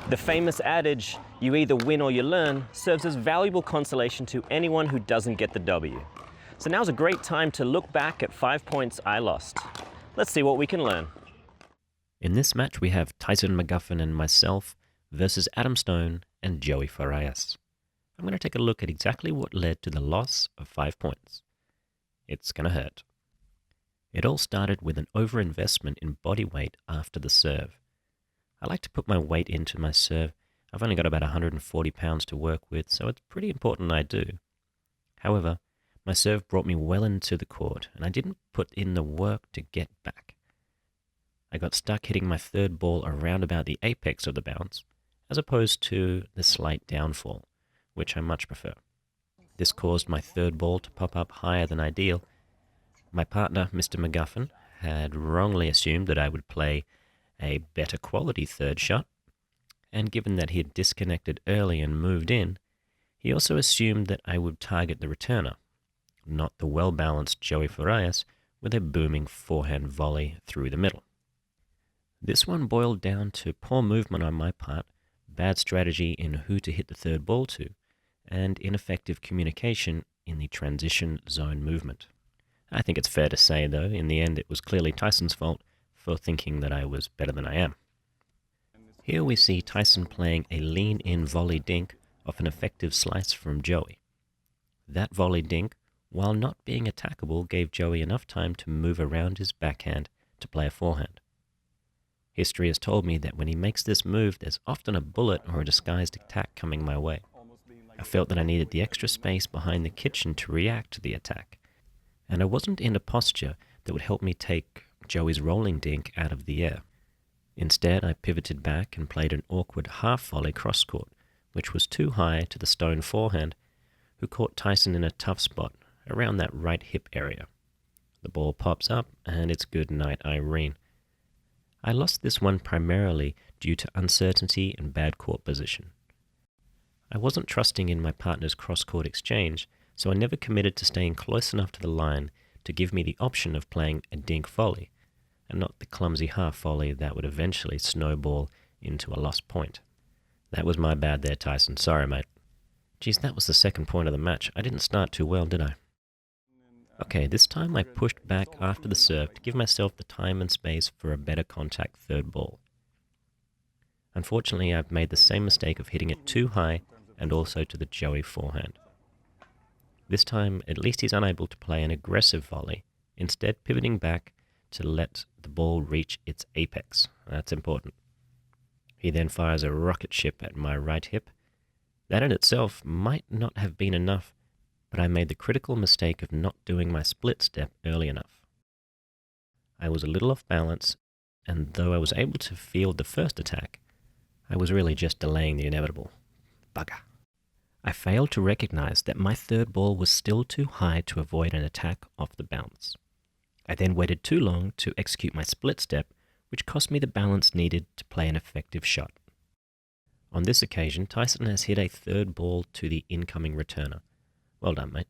The famous adage, you either win or you learn, serves as valuable consolation to anyone who doesn't get the W. So now's a great time to look back at 5 points I lost. Let's see what we can learn. In this match, we have Tyson McGuffin and myself versus Adam Stone and Joey Farias. I'm going to take a look at exactly what led to the loss of 5 points. It's going to hurt. It all started with an overinvestment in body weight after the serve. I like to put my weight into my serve. I've only got about 140 pounds to work with, so it's pretty important I do. However, my serve brought me well into the court, and I didn't put in the work to get back. I got stuck hitting my third ball around about the apex of the bounce, as opposed to the slight downfall, which I much prefer. This caused my third ball to pop up higher than ideal. My partner, Mr. McGuffin, had wrongly assumed that I would play a better quality third shot, and given that he had disconnected early and moved in, he also assumed that I would target the returner, not the well-balanced Joey Farias with a booming forehand volley through the middle. This one boiled down to poor movement on my part, bad strategy in who to hit the third ball to, and ineffective communication in the transition zone movement. I think it's fair to say, though, in the end it was clearly Tyson's fault for thinking that I was better than I am. Here we see Tyson playing a lean-in volley dink off an effective slice from Joey. That volley dink, while not being attackable, gave Joey enough time to move around his backhand to play a forehand. History has told me that when he makes this move, there's often a bullet or a disguised attack coming my way. I felt that I needed the extra space behind the kitchen to react to the attack, and I wasn't in a posture that would help me take Joey's rolling dink out of the air. Instead, I pivoted back and played an awkward half-volley cross-court, which was too high to the Stone forehand, who caught Tyson in a tough spot around that right hip area. The ball pops up, and it's good night, Irene. I lost this one primarily due to uncertainty and bad court position. I wasn't trusting in my partner's cross-court exchange, so I never committed to staying close enough to the line to give me the option of playing a dink volley, and not the clumsy half volley that would eventually snowball into a lost point. That was my bad there, Tyson. Sorry, mate. Geez, that was the second point of the match. I didn't start too well, did I? Okay, this time I pushed back after the serve to give myself the time and space for a better contact third ball. Unfortunately, I've made the same mistake of hitting it too high and also to the Joey forehand. This time, at least he's unable to play an aggressive volley, instead pivoting back to let the ball reach its apex. That's important. He then fires a rocket ship at my right hip. That in itself might not have been enough, but I made the critical mistake of not doing my split step early enough. I was a little off balance, and though I was able to field the first attack, I was really just delaying the inevitable. Bugger. I failed to recognize that my third ball was still too high to avoid an attack off the bounce. I then waited too long to execute my split step, which cost me the balance needed to play an effective shot. On this occasion, Tyson has hit a third ball to the incoming returner. Well done, mate.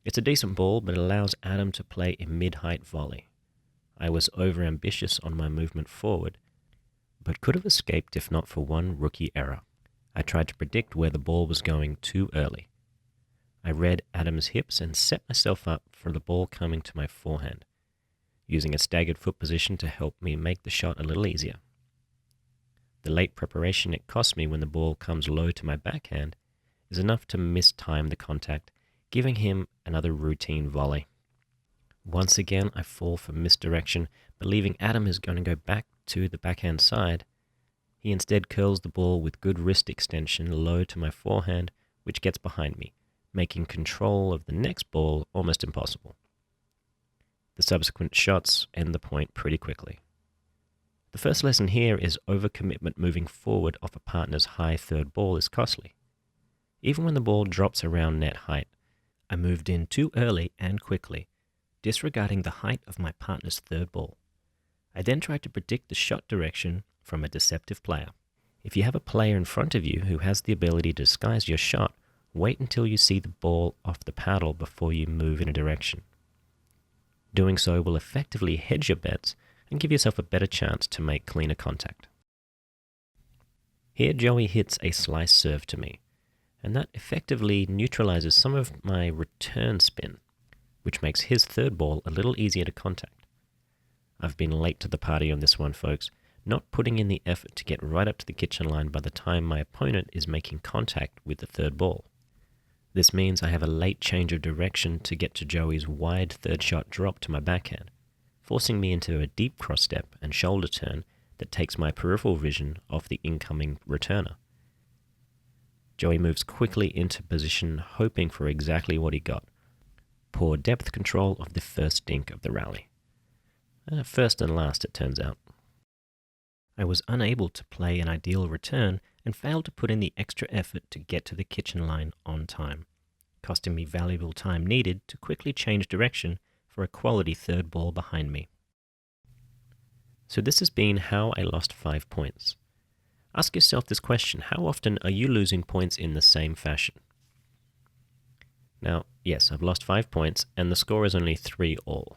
It's a decent ball, but it allows Adam to play a mid-height volley. I was over-ambitious on my movement forward, but could have escaped if not for one rookie error. I tried to predict where the ball was going too early. I read Adam's hips and set myself up for the ball coming to my forehand, using a staggered foot position to help me make the shot a little easier. The late preparation it cost me when the ball comes low to my backhand is enough to mistime the contact, giving him another routine volley. Once again, I fall for misdirection, believing Adam is going to go back to the backhand side. He instead curls the ball with good wrist extension low to my forehand, which gets behind me, making control of the next ball almost impossible. The subsequent shots end the point pretty quickly. The first lesson here is overcommitment moving forward off a partner's high third ball is costly. Even when the ball drops around net height, I moved in too early and quickly, disregarding the height of my partner's third ball. I then tried to predict the shot direction from a deceptive player. If you have a player in front of you who has the ability to disguise your shot, wait until you see the ball off the paddle before you move in a direction. Doing so will effectively hedge your bets and give yourself a better chance to make cleaner contact. Here Joey hits a slice serve to me, and that effectively neutralizes some of my return spin, which makes his third ball a little easier to contact. I've been late to the party on this one, folks, not putting in the effort to get right up to the kitchen line by the time my opponent is making contact with the third ball. This means I have a late change of direction to get to Joey's wide third shot drop to my backhand, forcing me into a deep cross step and shoulder turn that takes my peripheral vision off the incoming returner. Joey moves quickly into position, hoping for exactly what he got. Poor depth control of the first dink of the rally. First and last, it turns out. I was unable to play an ideal return and failed to put in the extra effort to get to the kitchen line on time, costing me valuable time needed to quickly change direction for a quality third ball behind me. So this has been how I lost 5 points. Ask yourself this question: how often are you losing points in the same fashion? Now, yes, I've lost 5 points and the score is only 3-all.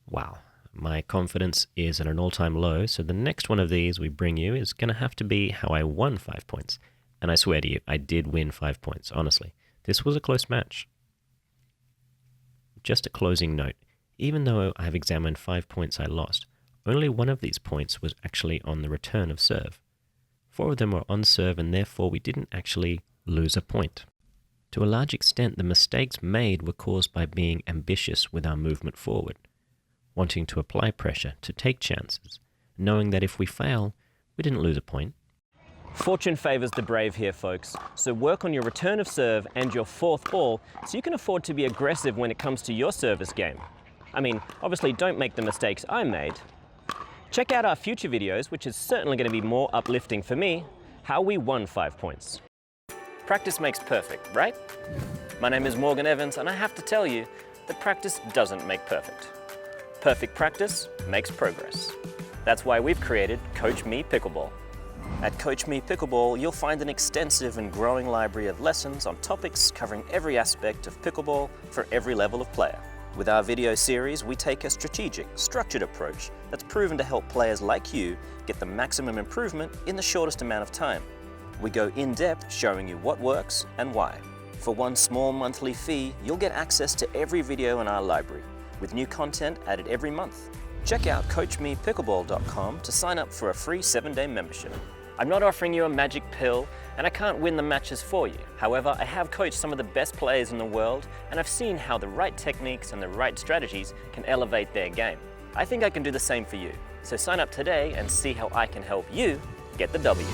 Wow. My confidence is at an all-time low, so the next one of these we bring you is going to have to be how I won 5 points. And I swear to you, I did win 5 points, honestly. This was a close match. Just a closing note. Even though I've examined 5 points I lost, only one of these points was actually on the return of serve. 4 of them were on serve, and therefore we didn't actually lose a point. To a large extent, the mistakes made were caused by being ambitious with our movement forward, wanting to apply pressure, to take chances, knowing that if we fail, we didn't lose a point. Fortune favors the brave here, folks, so work on your return of serve and your fourth ball so you can afford to be aggressive when it comes to your service game. I mean, obviously don't make the mistakes I made. Check out our future videos, which is certainly going to be more uplifting for me, how we won 5 points. Practice makes perfect, right? My name is Morgan Evans, and I have to tell you that practice doesn't make perfect. Perfect practice makes progress. That's why we've created CoachME Pickleball. At CoachME Pickleball, you'll find an extensive and growing library of lessons on topics covering every aspect of pickleball for every level of player. With our video series, we take a strategic, structured approach that's proven to help players like you get the maximum improvement in the shortest amount of time. We go in-depth showing you what works and why. For one small monthly fee, you'll get access to every video in our library, with new content added every month. Check out CoachMePickleball.com to sign up for a free 7-day membership. I'm not offering you a magic pill, and I can't win the matches for you. However, I have coached some of the best players in the world, and I've seen how the right techniques and the right strategies can elevate their game. I think I can do the same for you. So sign up today and see how I can help you get the W.